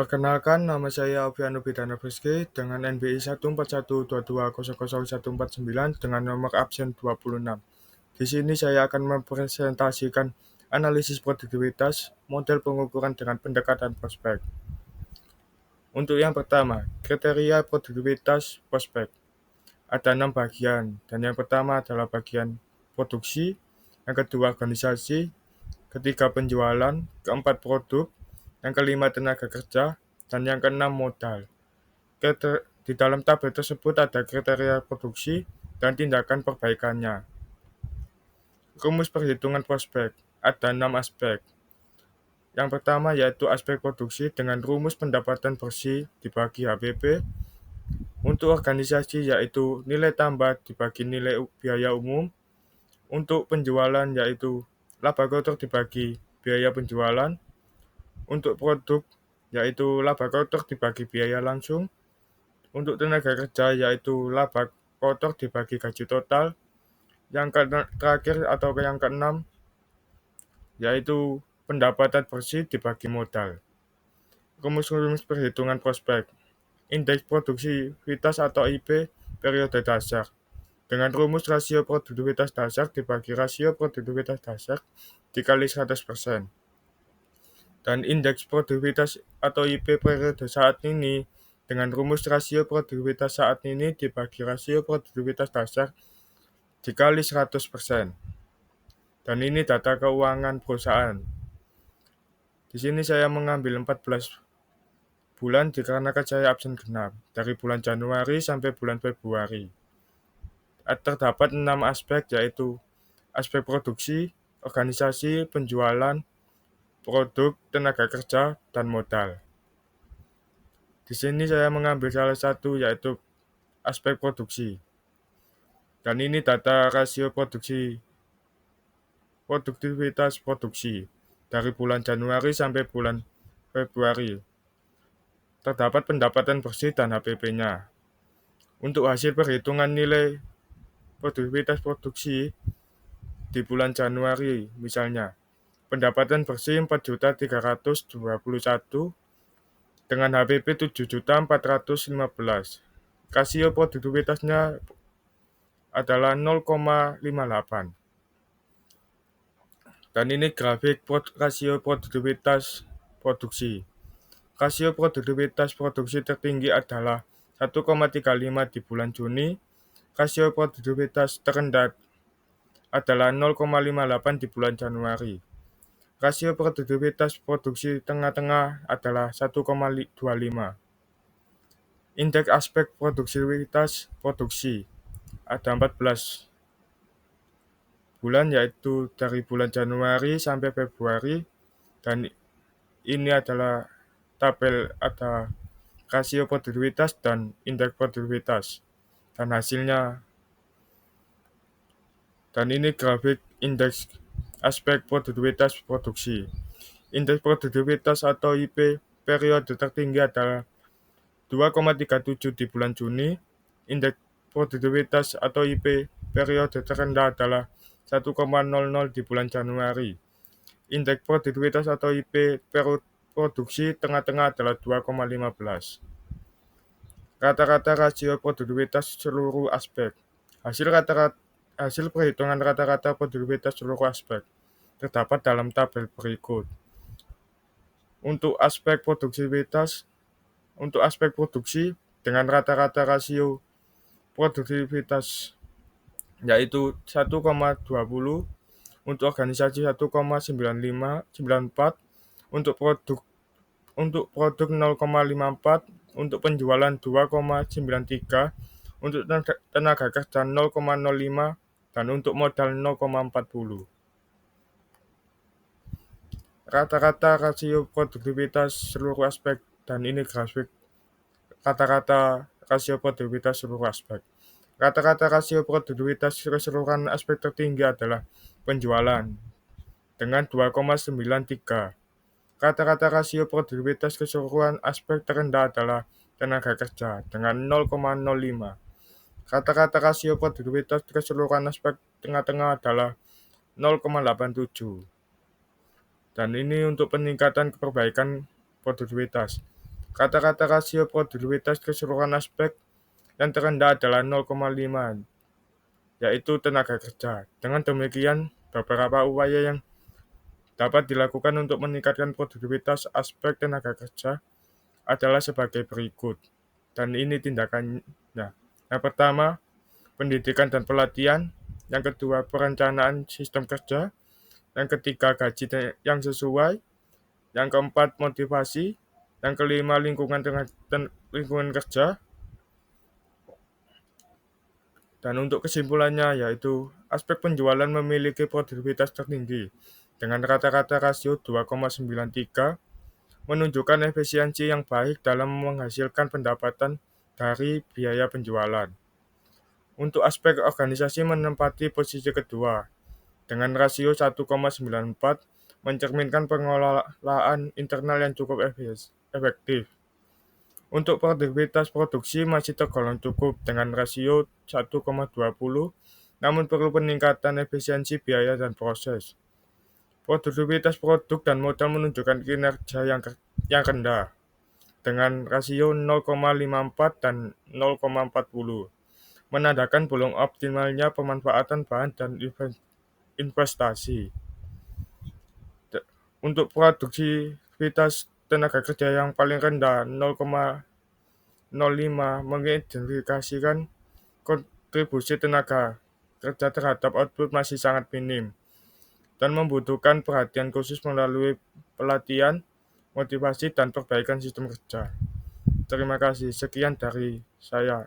Perkenalkan, nama saya Alfiano Bidana Rizky dengan NBI 14122000149 dengan nomor absen 26. Di sini saya akan mempresentasikan analisis produktivitas, model pengukuran dengan pendekatan prospek. Untuk yang pertama, kriteria produktivitas prospek. Ada 6 bagian, dan yang pertama adalah bagian produksi, yang kedua organisasi, ketiga penjualan, keempat produk, yang kelima tenaga kerja, dan yang keenam modal. Di dalam tabel tersebut ada kriteria produksi dan tindakan perbaikannya. Rumus perhitungan prospek, ada 6 aspek. Yang pertama yaitu aspek produksi dengan rumus pendapatan bersih dibagi HPP. Untuk organisasi yaitu nilai tambah dibagi nilai biaya umum. Untuk penjualan yaitu laba kotor dibagi biaya penjualan. Untuk produk yaitu laba kotor dibagi biaya langsung. Untuk tenaga kerja yaitu laba kotor dibagi gaji total. Yang terakhir atau yang keenam yaitu pendapatan bersih dibagi modal. Rumus-rumus perhitungan prospek. Indeks produktivitas atau IP periode dasar. Dengan rumus rasio produktivitas dasar dibagi rasio produktivitas dasar dikali 100%. Dan indeks produktivitas atau IP periode saat ini dengan rumus rasio produktivitas saat ini dibagi rasio produktivitas dasar dikali 100%. Dan ini data keuangan perusahaan. Di sini saya mengambil 14 bulan dikarenakan saya absen genap dari bulan Januari sampai bulan Februari. Terdapat 6 aspek yaitu aspek produksi, organisasi, penjualan, produk, tenaga kerja, dan modal. Di sini saya mengambil salah satu yaitu aspek produksi. Dan ini data rasio produktivitas produksi dari bulan Januari sampai bulan Februari. Terdapat pendapatan bersih dan HPP-nya. Untuk hasil perhitungan nilai produktivitas produksi di bulan Januari misalnya, pendapatan bersih 4.321 dengan HPP 7.415. Rasio produktivitasnya adalah 0,58. Dan ini grafik rasio produktivitas produksi. Rasio produktivitas produksi tertinggi adalah 1,35 di bulan Juni. Rasio produktivitas terendah adalah 0,58 di bulan Januari. Rasio produktivitas produksi tengah-tengah adalah 1,25. Indeks aspek produktivitas produksi ada 14 bulan yaitu dari bulan Januari sampai Februari, dan ini adalah tabel ada rasio produktivitas dan indeks produktivitas dan hasilnya. Dan ini grafik indeks aspek produktivitas produksi. Indeks produktivitas atau IP periode tertinggi adalah 2,37 di bulan Juni. Indeks produktivitas atau IP periode terendah adalah 1,00 di bulan Januari. Indeks produktivitas atau IP produksi tengah-tengah adalah 2,15. Rata-rata rasio produktivitas seluruh aspek. Hasil perhitungan rata-rata produktivitas seluruh aspek terdapat dalam tabel berikut. Untuk aspek produksi dengan rata-rata rasio produktivitas yaitu 1,20, untuk organisasi 1,94, untuk produk 0,54, untuk penjualan 2,93, untuk tenaga kerja 0,05, dan untuk modal 0,40. Rata-rata rasio produktivitas seluruh aspek, dan ini grafik rata-rata rasio produktivitas seluruh aspek. Rata-rata rasio produktivitas keseluruhan aspek tertinggi adalah penjualan dengan 2,93. Rata-rata rasio produktivitas keseluruhan aspek terendah adalah tenaga kerja dengan 0,05. Rata-rata rasio produktivitas keseluruhan aspek tengah-tengah adalah 0,87. Dan ini untuk peningkatan perbaikan produktivitas. Kata-kata rasio produktivitas keseluruhan aspek yang terendah adalah 0,5, yaitu tenaga kerja. Dengan demikian, beberapa upaya yang dapat dilakukan untuk meningkatkan produktivitas aspek tenaga kerja adalah sebagai berikut. Dan ini tindakannya. Yang pertama, pendidikan dan pelatihan. Yang kedua, perencanaan sistem kerja. Yang ketiga, gaji yang sesuai. Yang keempat, motivasi. Yang kelima, lingkungan kerja. Dan untuk kesimpulannya yaitu aspek penjualan memiliki produktivitas tertinggi dengan rata-rata rasio 2,93 menunjukkan efisiensi yang baik dalam menghasilkan pendapatan dari biaya penjualan. Untuk aspek organisasi menempati posisi kedua dengan rasio 1,94 mencerminkan pengelolaan internal yang cukup efektif. Untuk produktivitas produksi masih tergolong cukup dengan rasio 1,20, namun perlu peningkatan efisiensi biaya dan proses. Produktivitas produk dan modal menunjukkan kinerja yang rendah dengan rasio 0,54 dan 0,40, menandakan belum optimalnya pemanfaatan bahan dan investasi. Untuk produktivitas tenaga kerja yang paling rendah 0,05 mengidentifikasikan kontribusi tenaga kerja terhadap output masih sangat minim dan membutuhkan perhatian khusus melalui pelatihan, motivasi, dan perbaikan sistem kerja. Terima kasih. Sekian dari saya.